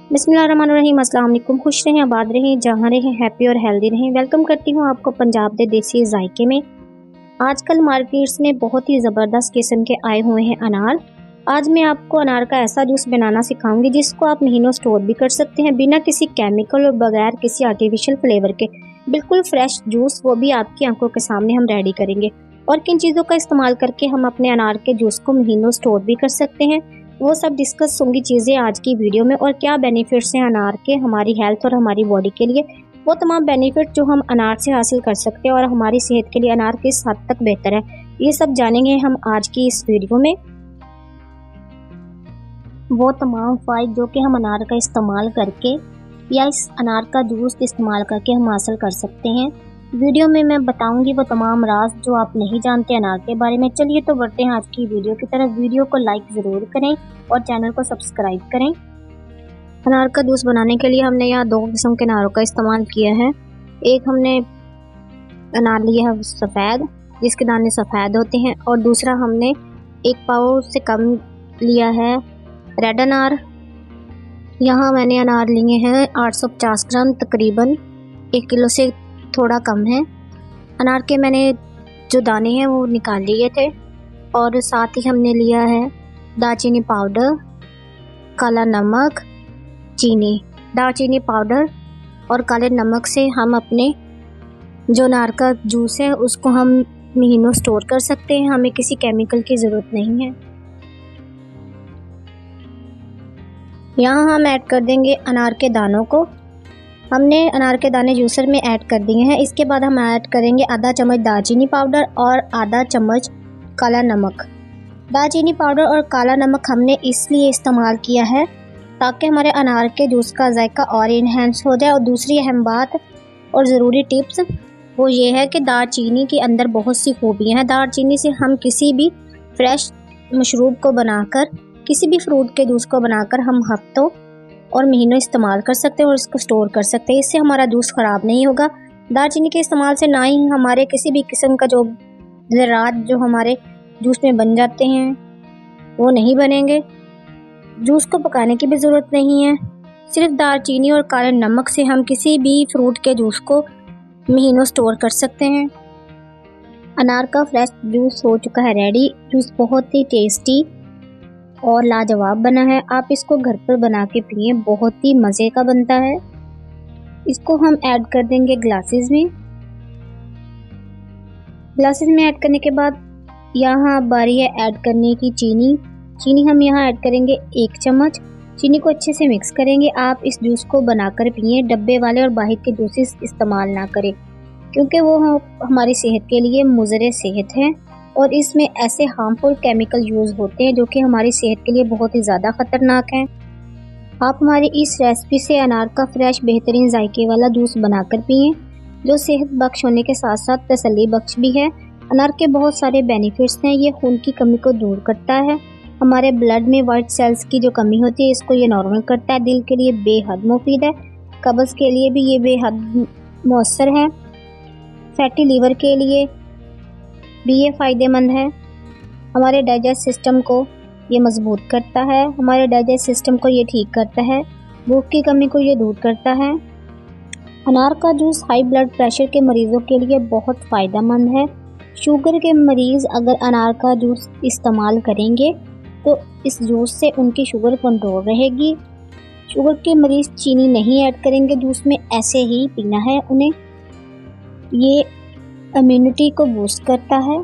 बिस्मिल्लाहिर्रहमानिर्रहीम। अस्सलाम वालेकुम। खुश रहें, आबाद रहें, जहाँ रहें, हैप्पी और हेल्दी रहें। वेलकम करती हूँ आपको पंजाब दे देसी जायके में। आजकल मार्केट्स में बहुत ही ज़बरदस्त किस्म के आए हुए हैं अनार। आज मैं आपको अनार का ऐसा जूस बनाना सिखाऊंगी जिसको आप महीनों स्टोर भी कर सकते हैं, बिना किसी केमिकल और बगैर किसी आर्टिफिशियल फ्लेवर के। बिल्कुल फ्रेश जूस, वो भी आपकी आंखों के सामने हम रेडी करेंगे। और किन चीज़ों का इस्तेमाल करके हम अपने अनार के जूस को महीनों स्टोर भी कर सकते हैं, वो सब डिस्कस होंगी चीज़ें आज की वीडियो में। और क्या बेनिफिट्स हैं अनार के हमारी हेल्थ और हमारी बॉडी के लिए, वो तमाम बेनिफिट जो हम अनार से हासिल कर सकते हैं और हमारी सेहत के लिए अनार किस हद तक बेहतर है, ये सब जानेंगे हम आज की इस वीडियो में। वो तमाम फ़ायदे जो कि हम अनार का इस्तेमाल करके या इस अनार का जूस इस्तेमाल करके हम हासिल कर सकते हैं, वीडियो में मैं बताऊंगी वो तमाम राज जो आप नहीं जानते अनार के बारे में। चलिए तो बढ़ते हैं आज की वीडियो की तरफ। वीडियो को लाइक ज़रूर करें और चैनल को सब्सक्राइब करें। अनार का जूस बनाने के लिए हमने यहाँ 2 किस्म के अनारों का इस्तेमाल किया है। एक हमने अनार लिया है सफ़ेद, जिसके दाने सफ़ेद होते हैं, और दूसरा हमने 1 पाव से कम लिया है रेड अनार। यहाँ मैंने अनार लिए हैं 850 ग्राम, तकरीबन 1 किलो से थोड़ा कम है। अनार के मैंने जो दाने हैं वो निकाल लिए थे, और साथ ही हमने लिया है दालचीनी पाउडर, काला नमक, चीनी। दालचीनी पाउडर और काले नमक से हम अपने जो अनार का जूस है उसको हम महीनों स्टोर कर सकते हैं, हमें किसी केमिकल की ज़रूरत नहीं है। यहाँ हम ऐड कर देंगे अनार के दानों को। हमने अनार के दाने जूसर में ऐड कर दिए हैं। इसके बाद हम ऐड करेंगे आधा चम्मच दालचीनी पाउडर और आधा चम्मच काला नमक। दालचीनी पाउडर और काला नमक हमने इसलिए इस्तेमाल किया है ताकि हमारे अनार के जूस का जायका और इन्हेंस हो जाए। और दूसरी अहम बात और ज़रूरी टिप्स वो ये है कि दालचीनी के अंदर बहुत सी खूबियाँ हैं। दालचीनी से हम किसी भी फ्रेश मशरूब को बनाकर, किसी भी फ्रूट के जूस को बनाकर हम हफ्तों और महीनों इस्तेमाल कर सकते हैं और इसको स्टोर कर सकते हैं। इससे हमारा जूस ख़राब नहीं होगा। दालचीनी के इस्तेमाल से ना ही हमारे किसी भी किस्म का जो ज़रात जो हमारे जूस में बन जाते हैं वो नहीं बनेंगे। जूस को पकाने की भी ज़रूरत नहीं है। सिर्फ दालचीनी और काले नमक से हम किसी भी फ्रूट के जूस को महीनों स्टोर कर सकते हैं। अनार का फ्रेश जूस हो चुका है रेडी। जूस बहुत ही टेस्टी और लाजवाब बना है। आप इसको घर पर बना के पिए, बहुत ही मज़े का बनता है। इसको हम ऐड कर देंगे ग्लासेस में। ग्लासेस में ऐड करने के बाद यहाँ बारी है ऐड करने की चीनी। चीनी हम यहाँ ऐड करेंगे 1 चम्मच। चीनी को अच्छे से मिक्स करेंगे। आप इस जूस को बनाकर पिए, डब्बे वाले और बाहर के जूसेस इस्तेमाल ना करें, क्योंकि वो हमारी सेहत के लिए मुज़र सेहत है और इसमें ऐसे हार्मफुल केमिकल यूज़ होते हैं जो कि हमारी सेहत के लिए बहुत ही ज़्यादा ख़तरनाक हैं। आप हमारी इस रेसिपी से अनार का फ्रेश बेहतरीन जायके वाला जूस बनाकर पिएं, जो सेहत बख्श होने के साथ साथ तसल्ली बख्श भी है। अनार के बहुत सारे बेनिफिट्स हैं। ये खून की कमी को दूर करता है। हमारे ब्लड में वाइट सेल्स की जो कमी होती है इसको ये नॉर्मल करता है। दिल के लिए बेहद मुफीद है। कब्ज़ के लिए भी ये बेहद मौसर है। फैटी लीवर के लिए भी ये फ़ायदेमंद है। हमारे डाइजेस्ट सिस्टम को ये मजबूत करता है। हमारे डाइजेस्ट सिस्टम को ये ठीक करता है। भूख की कमी को ये दूर करता है। अनार का जूस हाई ब्लड प्रेशर के मरीज़ों के लिए बहुत फ़ायदेमंद है। शुगर के मरीज़ अगर अनार का जूस इस्तेमाल करेंगे तो इस जूस से उनकी शुगर कंट्रोल रहेगी। शुगर के मरीज़ चीनी नहीं ऐड करेंगे जूस में, ऐसे ही पीना है उन्हें। ये इम्यूनिटी को बूस्ट करता है।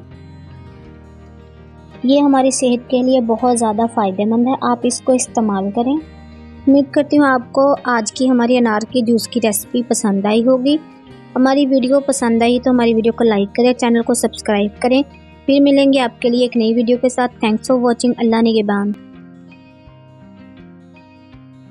ये हमारी सेहत के लिए बहुत ज़्यादा फ़ायदेमंद है। आप इसको इस्तेमाल करें। उम्मीद करती हूँ आपको आज की हमारी अनार के जूस की रेसिपी पसंद आई होगी। हमारी वीडियो पसंद आई तो हमारी वीडियो को लाइक करें, चैनल को सब्सक्राइब करें। फिर मिलेंगे आपके लिए एक नई वीडियो के साथ। Thanks for watching. अल्लाह निगहबान।